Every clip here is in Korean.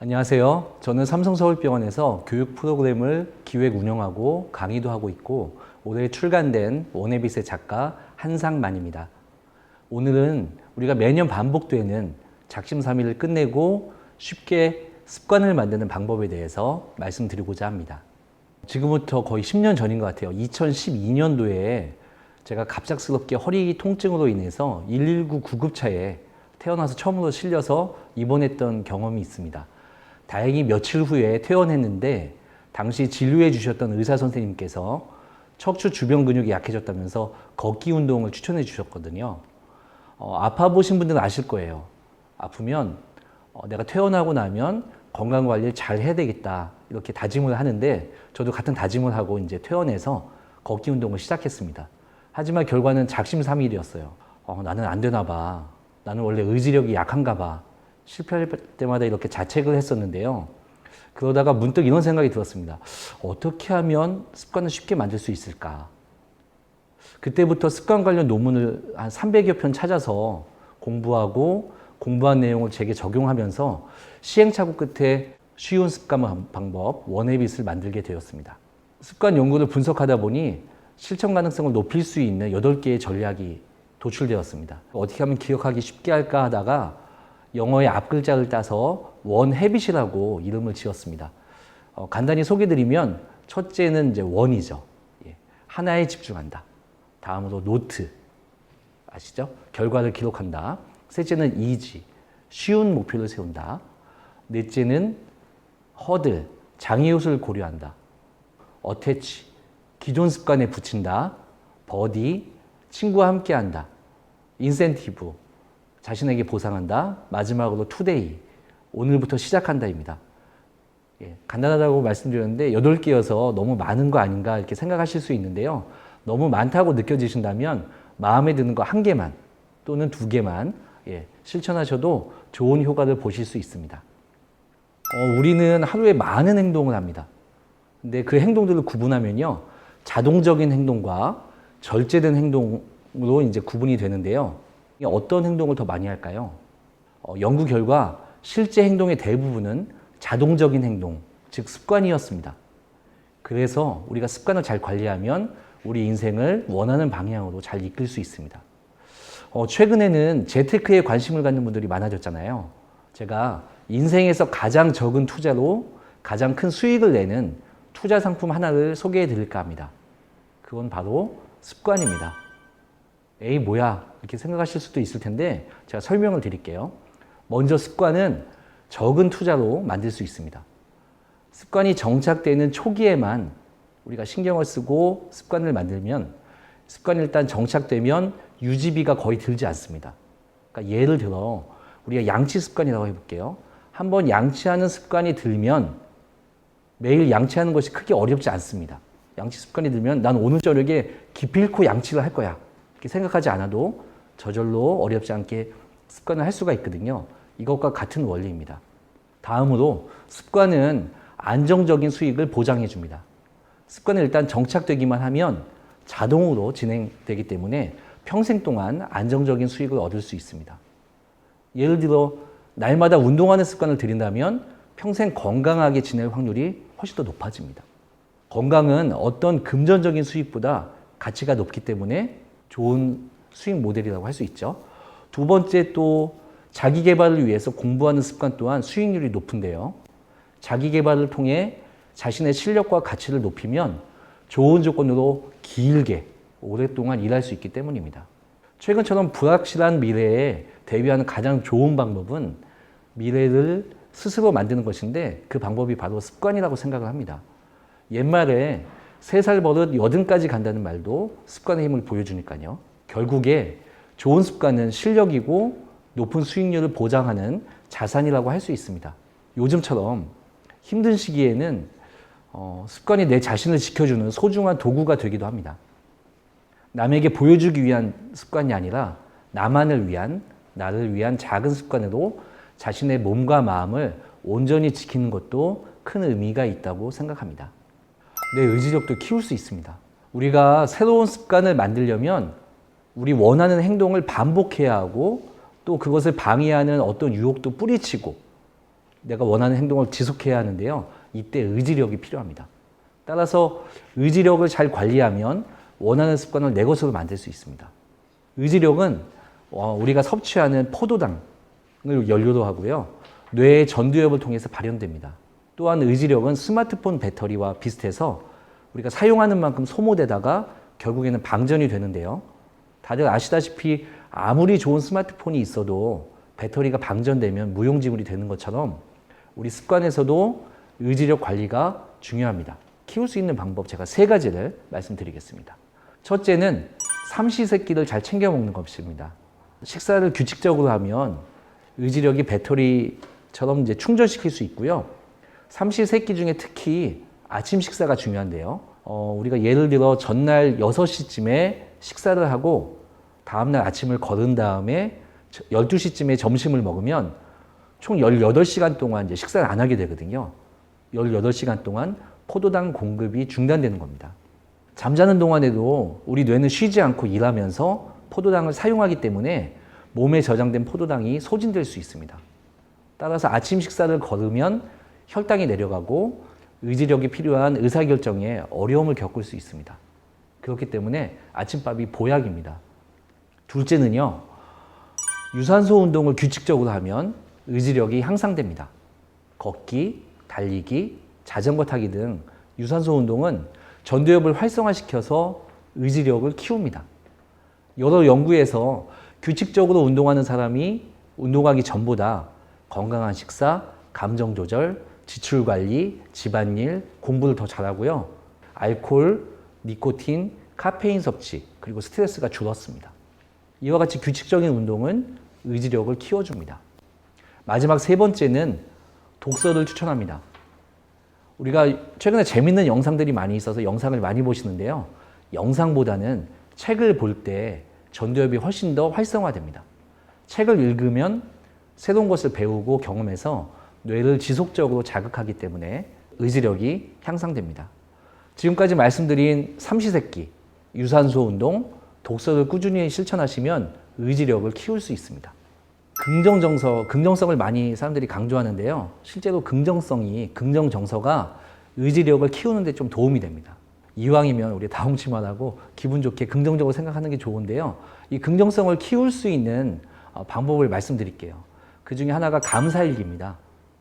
안녕하세요. 저는 삼성서울병원에서 교육 프로그램을 기획 운영하고 강의도 하고 있고 올해 출간된 원해빛의 작가 한상만입니다. 오늘은 우리가 매년 반복되는 작심삼일을 끝내고 쉽게 습관을 만드는 방법에 대해서 말씀드리고자 합니다. 지금부터 거의 10년 전인 것 같아요. 2012년도에 제가 갑작스럽게 허리 통증으로 인해서 119 구급차에 태어나서 처음으로 실려서 입원했던 경험이 있습니다. 다행히 며칠 후에 퇴원했는데 당시 진료해 주셨던 의사 선생님께서 척추 주변 근육이 약해졌다면서 걷기 운동을 추천해 주셨거든요. 아파 보신 분들은 아실 거예요. 아프면 내가 퇴원하고 나면 건강 관리를 잘 해야 되겠다 이렇게 다짐을 하는데 저도 같은 다짐을 하고 이제 퇴원해서 걷기 운동을 시작했습니다. 하지만 결과는 작심삼일이었어요. 나는 안 되나 봐. 나는 원래 의지력이 약한가 봐. 실패할 때마다 이렇게 자책을 했었는데요. 그러다가 문득 이런 생각이 들었습니다. 어떻게 하면 습관을 쉽게 만들 수 있을까? 그때부터 습관 관련 논문을 한 300여 편 찾아서 공부하고 공부한 내용을 제게 적용하면서 시행착오 끝에 쉬운 습관 방법 원해빛을 만들게 되었습니다. 습관 연구를 분석하다 보니 실천 가능성을 높일 수 있는 8개의 전략이 도출되었습니다. 어떻게 하면 기억하기 쉽게 할까 하다가 영어의 앞글자를 따서 원해빛이라고 이름을 지었습니다. 간단히 소개드리면 첫째는 이제 원이죠. 하나에 집중한다. 다음으로 노트. 아시죠? 결과를 기록한다. 셋째는 이지. 쉬운 목표를 세운다. 넷째는 허들. 장애 요소를 고려한다. 어태치. 기존 습관에 붙인다. 버디. 친구와 함께한다. 인센티브. 자신에게 보상한다. 마지막으로 투데이. 오늘부터 시작한다입니다. 간단하다고 말씀드렸는데 8개여서 너무 많은 거 아닌가 이렇게 생각하실 수 있는데요. 너무 많다고 느껴지신다면 마음에 드는 거 1개만 또는 2개만 실천하셔도 좋은 효과를 보실 수 있습니다. 우리는 하루에 많은 행동을 합니다. 근데 그 행동들을 구분하면요. 자동적인 행동과 절제된 행동으로 이제 구분이 되는데요. 어떤 행동을 더 많이 할까요? 연구 결과 실제 행동의 대부분은 자동적인 행동, 즉 습관이었습니다. 그래서 우리가 습관을 잘 관리하면 우리 인생을 원하는 방향으로 잘 이끌 수 있습니다. 최근에는 재테크에 관심을 갖는 분들이 많아졌잖아요. 제가 인생에서 가장 적은 투자로 가장 큰 수익을 내는 투자 상품 하나를 소개해 드릴까 합니다. 그건 바로 습관입니다. 에이 뭐야 이렇게 생각하실 수도 있을 텐데 제가 설명을 드릴게요. 먼저 습관은 적은 투자로 만들 수 있습니다. 습관이 정착되는 초기에만 우리가 신경을 쓰고 습관을 만들면 습관이 일단 정착되면 유지비가 거의 들지 않습니다. 그러니까 예를 들어 우리가 양치 습관이라고 해볼게요. 한번 양치하는 습관이 들면 매일 양치하는 것이 크게 어렵지 않습니다. 양치 습관이 들면 난 오늘 저녁에 기필코 양치를 할 거야. 이렇게 생각하지 않아도 저절로 어렵지 않게 습관을 할 수가 있거든요. 이것과 같은 원리입니다. 다음으로 습관은 안정적인 수익을 보장해 줍니다. 습관은 일단 정착되기만 하면 자동으로 진행되기 때문에 평생 동안 안정적인 수익을 얻을 수 있습니다. 예를 들어 날마다 운동하는 습관을 들인다면 평생 건강하게 지낼 확률이 훨씬 더 높아집니다. 건강은 어떤 금전적인 수익보다 가치가 높기 때문에 좋은 수익 모델이라고 할 수 있죠. 두 번째 또 자기 개발을 위해서 공부하는 습관 또한 수익률이 높은데요. 자기 개발을 통해 자신의 실력과 가치를 높이면 좋은 조건으로 길게 오랫동안 일할 수 있기 때문입니다. 최근처럼 불확실한 미래에 대비하는 가장 좋은 방법은 미래를 스스로 만드는 것인데 그 방법이 바로 습관이라고 생각을 합니다. 옛말에 3살 버릇 80까지 간다는 말도 습관의 힘을 보여주니까요. 결국에 좋은 습관은 실력이고 높은 수익률을 보장하는 자산이라고 할 수 있습니다. 요즘처럼 힘든 시기에는 습관이 내 자신을 지켜주는 소중한 도구가 되기도 합니다. 남에게 보여주기 위한 습관이 아니라 나만을 위한, 나를 위한 작은 습관으로 자신의 몸과 마음을 온전히 지키는 것도 큰 의미가 있다고 생각합니다. 내 의지력도 키울 수 있습니다. 우리가 새로운 습관을 만들려면 우리 원하는 행동을 반복해야 하고 또 그것을 방해하는 어떤 유혹도 뿌리치고 내가 원하는 행동을 지속해야 하는데요. 이때 의지력이 필요합니다. 따라서 의지력을 잘 관리하면 원하는 습관을 내 것으로 만들 수 있습니다. 의지력은 우리가 섭취하는 포도당을 연료로 하고요. 뇌의 전두엽을 통해서 발현됩니다. 또한 의지력은 스마트폰 배터리와 비슷해서 우리가 사용하는 만큼 소모되다가 결국에는 방전이 되는데요. 다들 아시다시피 아무리 좋은 스마트폰이 있어도 배터리가 방전되면 무용지물이 되는 것처럼 우리 습관에서도 의지력 관리가 중요합니다. 키울 수 있는 방법 제가 3가지를 말씀드리겠습니다. 첫째는 삼시세끼를 잘 챙겨 먹는 것입니다. 식사를 규칙적으로 하면 의지력이 배터리처럼 이제 충전시킬 수 있고요. 삼시세끼 중에 특히 아침 식사가 중요한데요. 우리가 예를 들어 전날 6시쯤에 식사를 하고 다음날 아침을 거른 다음에 12시쯤에 점심을 먹으면 총 18시간 동안 이제 식사를 안 하게 되거든요. 18시간 동안 포도당 공급이 중단되는 겁니다. 잠자는 동안에도 우리 뇌는 쉬지 않고 일하면서 포도당을 사용하기 때문에 몸에 저장된 포도당이 소진될 수 있습니다. 따라서 아침 식사를 거르면 혈당이 내려가고 의지력이 필요한 의사결정에 어려움을 겪을 수 있습니다. 그렇기 때문에 아침밥이 보약입니다. 둘째는요, 유산소 운동을 규칙적으로 하면 의지력이 향상됩니다. 걷기, 달리기, 자전거 타기 등 유산소 운동은 전두엽을 활성화시켜서 의지력을 키웁니다. 여러 연구에서 규칙적으로 운동하는 사람이 운동하기 전보다 건강한 식사, 감정 조절, 지출 관리, 집안일, 공부를 더 잘하고요. 알코올, 니코틴, 카페인 섭취, 그리고 스트레스가 줄었습니다. 이와 같이 규칙적인 운동은 의지력을 키워줍니다. 마지막 3번째는 독서를 추천합니다. 우리가 최근에 재밌는 영상들이 많이 있어서 영상을 많이 보시는데요. 영상보다는 책을 볼 때 전두엽이 훨씬 더 활성화됩니다. 책을 읽으면 새로운 것을 배우고 경험해서 뇌를 지속적으로 자극하기 때문에 의지력이 향상됩니다. 지금까지 말씀드린 삼시세끼, 유산소 운동, 독서를 꾸준히 실천하시면 의지력을 키울 수 있습니다. 긍정성을 많이 사람들이 강조하는데요. 실제로 긍정정서가 의지력을 키우는 데 좀 도움이 됩니다. 이왕이면 우리 다홍치마하고 기분 좋게 긍정적으로 생각하는 게 좋은데요. 이 긍정성을 키울 수 있는 방법을 말씀드릴게요. 그 중에 하나가 감사일기입니다.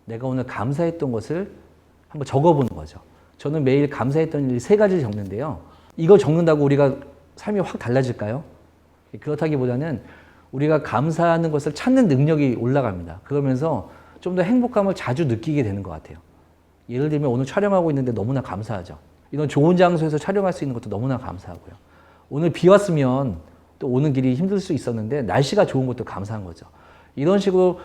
내가 오늘 감사했던 것을 한번 적어보는 거죠. 저는 매일 감사했던 일 3가지를 적는데요. 이거 적는다고 우리가 삶이 확 달라질까요? 그렇다기보다는 우리가 감사하는 것을 찾는 능력이 올라갑니다. 그러면서 좀 더 행복감을 자주 느끼게 되는 것 같아요. 예를 들면 오늘 촬영하고 있는데 너무나 감사하죠. 이런 좋은 장소에서 촬영할 수 있는 것도 너무나 감사하고요. 오늘 비 왔으면 또 오는 길이 힘들 수 있었는데 날씨가 좋은 것도 감사한 거죠. 이런 식으로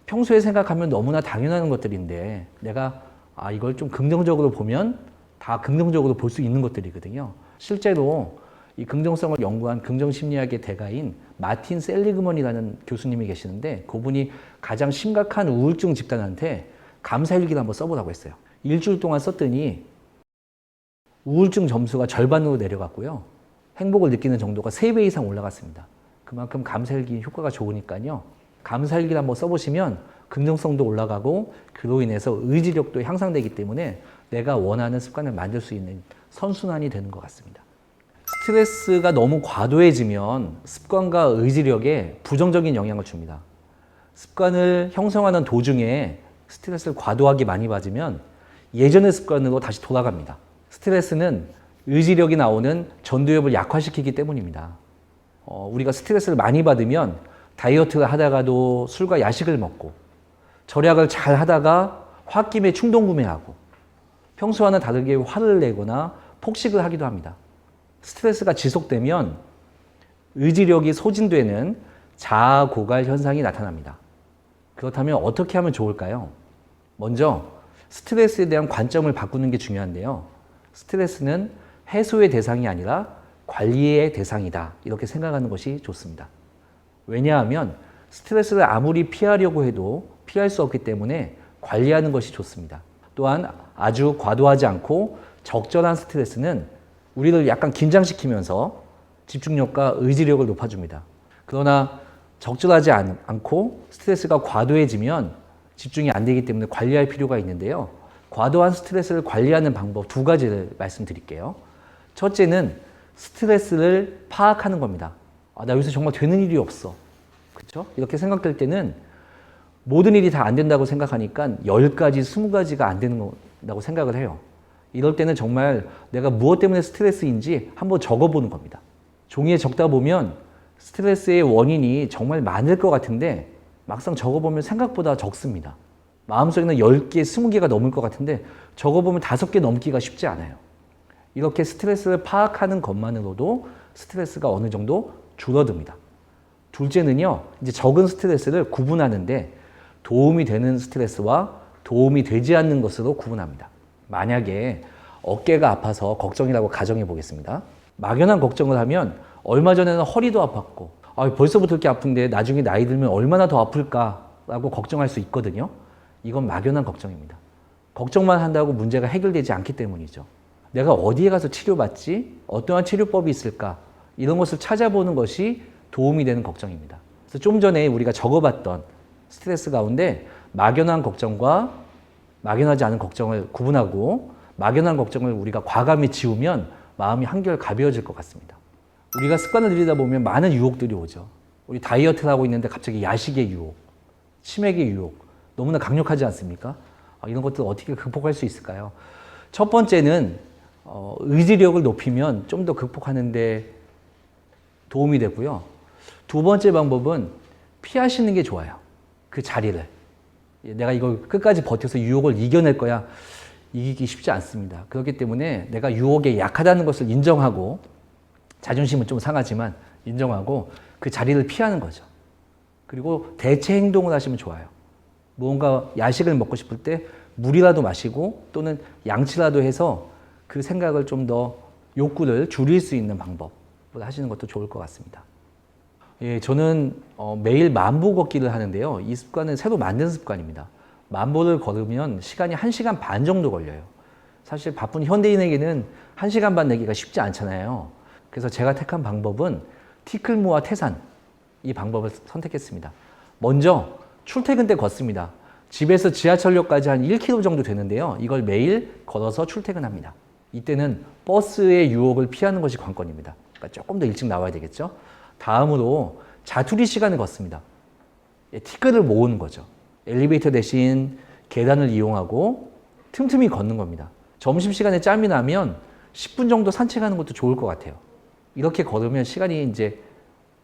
평소에 생각하면 너무나 당연한 것들인데 내가 이걸 좀 긍정적으로 보면 다 긍정적으로 볼 수 있는 것들이거든요. 실제로 이 긍정성을 연구한 긍정심리학의 대가인 마틴 셀리그먼이라는 교수님이 계시는데 그분이 가장 심각한 우울증 집단한테 감사일기를 한번 써보라고 했어요. 일주일 동안 썼더니 우울증 점수가 절반으로 내려갔고요. 행복을 느끼는 정도가 3배 이상 올라갔습니다. 그만큼 감사일기 효과가 좋으니까요. 감사일기를 한번 써보시면 긍정성도 올라가고 그로 인해서 의지력도 향상되기 때문에 내가 원하는 습관을 만들 수 있는 선순환이 되는 것 같습니다. 스트레스가 너무 과도해지면 습관과 의지력에 부정적인 영향을 줍니다. 습관을 형성하는 도중에 스트레스를 과도하게 많이 받으면 예전의 습관으로 다시 돌아갑니다. 스트레스는 의지력이 나오는 전두엽을 약화시키기 때문입니다. 우리가 스트레스를 많이 받으면 다이어트를 하다가도 술과 야식을 먹고 절약을 잘 하다가 홧김에 충동 구매하고 평소와는 다르게 화를 내거나 폭식을 하기도 합니다. 스트레스가 지속되면 의지력이 소진되는 자아 고갈 현상이 나타납니다. 그렇다면 어떻게 하면 좋을까요? 먼저 스트레스에 대한 관점을 바꾸는 게 중요한데요. 스트레스는 해소의 대상이 아니라 관리의 대상이다. 이렇게 생각하는 것이 좋습니다. 왜냐하면 스트레스를 아무리 피하려고 해도 피할 수 없기 때문에 관리하는 것이 좋습니다. 또한 아주 과도하지 않고 적절한 스트레스는 우리를 약간 긴장시키면서 집중력과 의지력을 높여줍니다. 그러나 적절하지 않고 스트레스가 과도해지면 집중이 안 되기 때문에 관리할 필요가 있는데요. 과도한 스트레스를 관리하는 방법 두 가지를 말씀드릴게요. 첫째는 스트레스를 파악하는 겁니다. 나 여기서 정말 되는 일이 없어. 그렇죠? 이렇게 생각될 때는 모든 일이 다 안 된다고 생각하니까 10가지, 20가지가 안 되는 거라고 생각을 해요. 이럴 때는 정말 내가 무엇 때문에 스트레스인지 한번 적어보는 겁니다. 종이에 적다 보면 스트레스의 원인이 정말 많을 것 같은데 막상 적어보면 생각보다 적습니다. 마음속에는 10개, 20개가 넘을 것 같은데 적어보면 5개 넘기가 쉽지 않아요. 이렇게 스트레스를 파악하는 것만으로도 스트레스가 어느 정도 줄어듭니다. 둘째는요, 이제 적은 스트레스를 구분하는데 도움이 되는 스트레스와 도움이 되지 않는 것으로 구분합니다. 만약에 어깨가 아파서 걱정이라고 가정해 보겠습니다. 막연한 걱정을 하면 얼마 전에는 허리도 아팠고 벌써부터 이렇게 아픈데 나중에 나이 들면 얼마나 더 아플까라고 걱정할 수 있거든요. 이건 막연한 걱정입니다. 걱정만 한다고 문제가 해결되지 않기 때문이죠. 내가 어디에 가서 치료받지? 어떠한 치료법이 있을까? 이런 것을 찾아보는 것이 도움이 되는 걱정입니다. 그래서 좀 전에 우리가 적어봤던 스트레스 가운데 막연한 걱정과 막연하지 않은 걱정을 구분하고 막연한 걱정을 우리가 과감히 지우면 마음이 한결 가벼워질 것 같습니다. 우리가 습관을 들이다 보면 많은 유혹들이 오죠. 우리 다이어트를 하고 있는데 갑자기 야식의 유혹, 치맥의 유혹 너무나 강력하지 않습니까? 이런 것들 어떻게 극복할 수 있을까요? 첫 번째는 의지력을 높이면 좀 더 극복하는 데 도움이 되고요. 두 번째 방법은 피하시는 게 좋아요. 그 자리를. 내가 이걸 끝까지 버텨서 유혹을 이겨낼 거야. 이기기 쉽지 않습니다. 그렇기 때문에 내가 유혹에 약하다는 것을 인정하고 자존심은 좀 상하지만 인정하고 그 자리를 피하는 거죠. 그리고 대체 행동을 하시면 좋아요. 무언가 야식을 먹고 싶을 때 물이라도 마시고 또는 양치라도 해서 그 생각을 좀 더 욕구를 줄일 수 있는 방법을 하시는 것도 좋을 것 같습니다. 예, 저는 매일 만보 걷기를 하는데요. 이 습관은 새로 만든 습관입니다. 만보를 걸으면 시간이 1시간 반 정도 걸려요. 사실 바쁜 현대인에게는 1시간 반 내기가 쉽지 않잖아요. 그래서 제가 택한 방법은 티클모아 태산, 이 방법을 선택했습니다. 먼저 출퇴근 때 걷습니다. 집에서 지하철역까지 한 1km 정도 되는데요. 이걸 매일 걸어서 출퇴근합니다. 이때는 버스의 유혹을 피하는 것이 관건입니다. 그러니까 조금 더 일찍 나와야 되겠죠. 다음으로 자투리 시간을 걷습니다. 티끌을 모으는 거죠. 엘리베이터 대신 계단을 이용하고 틈틈이 걷는 겁니다. 점심시간에 짬이 나면 10분 정도 산책하는 것도 좋을 것 같아요. 이렇게 걸으면 시간이 이제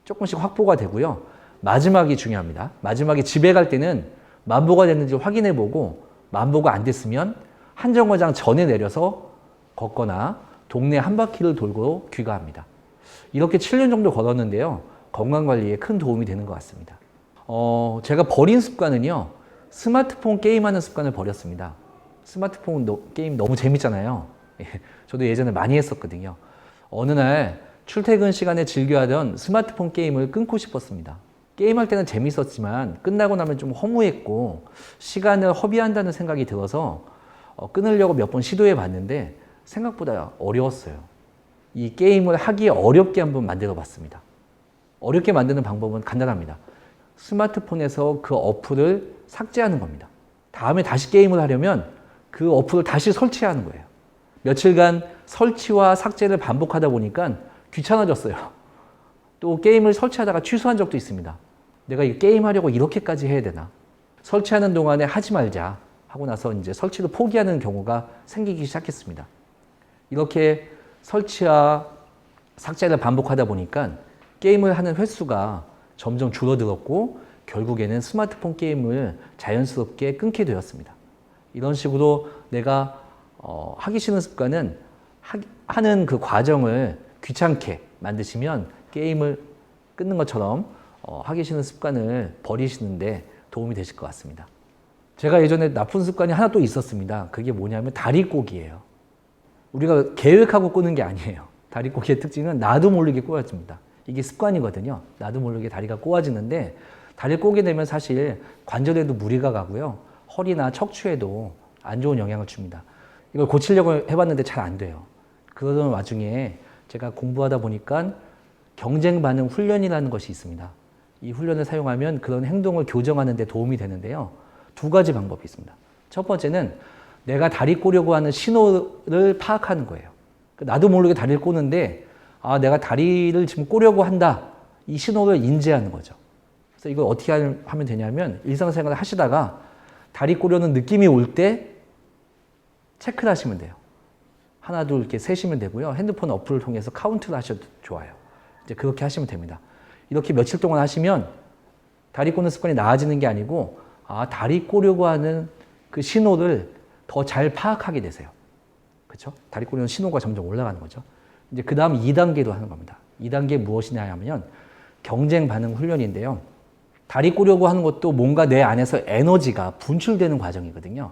조금씩 확보가 되고요. 마지막이 중요합니다. 마지막에 집에 갈 때는 만보가 됐는지 확인해 보고 만보가 안 됐으면 한 정거장 전에 내려서 걷거나 동네 한 바퀴를 돌고 귀가합니다. 이렇게 7년 정도 걸었는데요. 건강관리에 큰 도움이 되는 것 같습니다. 제가 버린 습관은요. 스마트폰 게임하는 습관을 버렸습니다. 스마트폰 게임 너무 재밌잖아요. 저도 예전에 많이 했었거든요. 어느 날 출퇴근 시간에 즐겨하던 스마트폰 게임을 끊고 싶었습니다. 게임할 때는 재밌었지만 끝나고 나면 좀 허무했고 시간을 허비한다는 생각이 들어서 끊으려고 몇 번 시도해 봤는데 생각보다 어려웠어요. 이 게임을 하기 어렵게 한번 만들어 봤습니다. 어렵게 만드는 방법은 간단합니다. 스마트폰에서 그 어플을 삭제하는 겁니다. 다음에 다시 게임을 하려면 그 어플을 다시 설치하는 거예요. 며칠간 설치와 삭제를 반복하다 보니까 귀찮아졌어요. 또 게임을 설치하다가 취소한 적도 있습니다. 내가 이 게임하려고 이렇게까지 해야 되나? 설치하는 동안에 하지 말자 하고 나서 이제 설치를 포기하는 경우가 생기기 시작했습니다. 이렇게 설치와 삭제를 반복하다 보니까 게임을 하는 횟수가 점점 줄어들었고 결국에는 스마트폰 게임을 자연스럽게 끊게 되었습니다. 이런 식으로 내가 하기 싫은 습관은 하는 그 과정을 귀찮게 만드시면 게임을 끊는 것처럼 하기 싫은 습관을 버리시는데 도움이 되실 것 같습니다. 제가 예전에 나쁜 습관이 하나 또 있었습니다. 그게 뭐냐면 다리꼬기예요. 우리가 계획하고 꼬는 게 아니에요. 다리꼬기의 특징은 나도 모르게 꼬아집니다. 이게 습관이거든요. 나도 모르게 다리가 꼬아지는데 다리를 꼬게 되면 사실 관절에도 무리가 가고요. 허리나 척추에도 안 좋은 영향을 줍니다. 이걸 고치려고 해봤는데 잘 안 돼요. 그러던 와중에 제가 공부하다 보니까 경쟁 반응 훈련이라는 것이 있습니다. 이 훈련을 사용하면 그런 행동을 교정하는 데 도움이 되는데요. 두 가지 방법이 있습니다. 첫 번째는 내가 다리 꼬려고 하는 신호를 파악하는 거예요. 나도 모르게 다리를 꼬는데 아, 내가 다리를 지금 꼬려고 한다. 이 신호를 인지하는 거죠. 그래서 이걸 어떻게 하면 되냐면 일상생활을 하시다가 다리 꼬려는 느낌이 올 때 체크를 하시면 돼요. 하나, 둘 이렇게 세시면 되고요. 핸드폰 어플을 통해서 카운트를 하셔도 좋아요. 이제 그렇게 하시면 됩니다. 이렇게 며칠 동안 하시면 다리 꼬는 습관이 나아지는 게 아니고 아, 다리 꼬려고 하는 그 신호를 더 잘 파악하게 되세요. 그렇죠? 다리 꼬리는 신호가 점점 올라가는 거죠. 이제 그 다음 2단계로 하는 겁니다. 2단계 무엇이냐 하면 경쟁 반응 훈련인데요. 다리 꼬려고 하는 것도 뭔가 내 안에서 에너지가 분출되는 과정이거든요.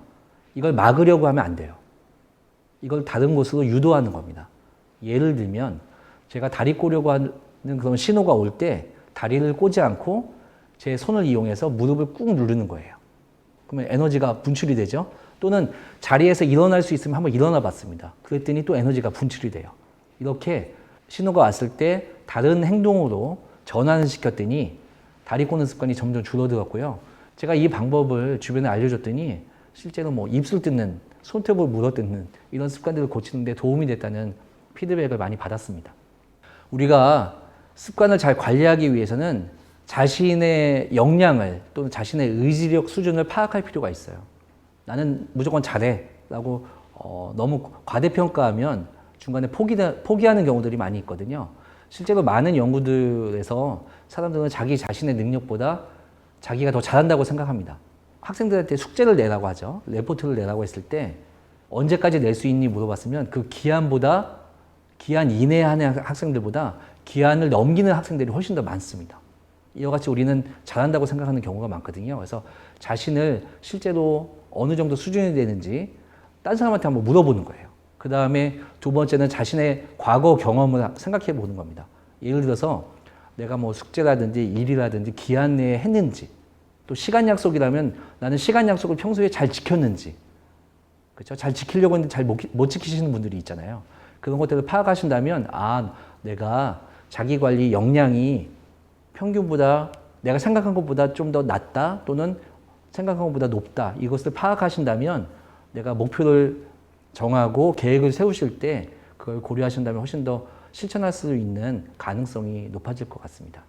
이걸 막으려고 하면 안 돼요. 이걸 다른 곳으로 유도하는 겁니다. 예를 들면 제가 다리 꼬려고 하는 그런 신호가 올 때 다리를 꼬지 않고 제 손을 이용해서 무릎을 꾹 누르는 거예요. 그러면 에너지가 분출이 되죠. 또는 자리에서 일어날 수 있으면 한번 일어나 봤습니다. 그랬더니 또 에너지가 분출이 돼요. 이렇게 신호가 왔을 때 다른 행동으로 전환을 시켰더니 다리 꼬는 습관이 점점 줄어들었고요. 제가 이 방법을 주변에 알려줬더니 실제로 뭐 입술 뜯는, 손톱을 물어 뜯는 이런 습관들을 고치는 데 도움이 됐다는 피드백을 많이 받았습니다. 우리가 습관을 잘 관리하기 위해서는 자신의 역량을 또는 자신의 의지력 수준을 파악할 필요가 있어요. 나는 무조건 잘해 라고 너무 과대평가하면 중간에 포기하는 경우들이 많이 있거든요. 실제로 많은 연구들에서 사람들은 자기 자신의 능력보다 자기가 더 잘한다고 생각합니다. 학생들한테 숙제를 내라고 하죠. 레포트를 내라고 했을 때 언제까지 낼 수 있니 물어봤으면 그 기한 이내에 하는 학생들보다 기한을 넘기는 학생들이 훨씬 더 많습니다. 이와 같이 우리는 잘한다고 생각하는 경우가 많거든요. 그래서 자신을 실제로 어느 정도 수준이 되는지 딴 사람한테 한번 물어보는 거예요. 그 다음에 두 번째는 자신의 과거 경험을 생각해 보는 겁니다. 예를 들어서 내가 뭐 숙제라든지 일이라든지 기한 내에 했는지, 또 시간 약속이라면 나는 시간 약속을 평소에 잘 지켰는지, 그렇죠? 잘 지키려고 했는데 잘 못 지키시는 분들이 있잖아요. 그런 것들을 파악하신다면 아, 내가 자기 관리 역량이 평균보다 내가 생각한 것보다 좀 더 낮다 또는 생각한 것보다 높다. 이것을 파악하신다면 내가 목표를 정하고 계획을 세우실 때 그걸 고려하신다면 훨씬 더 실천할 수 있는 가능성이 높아질 것 같습니다.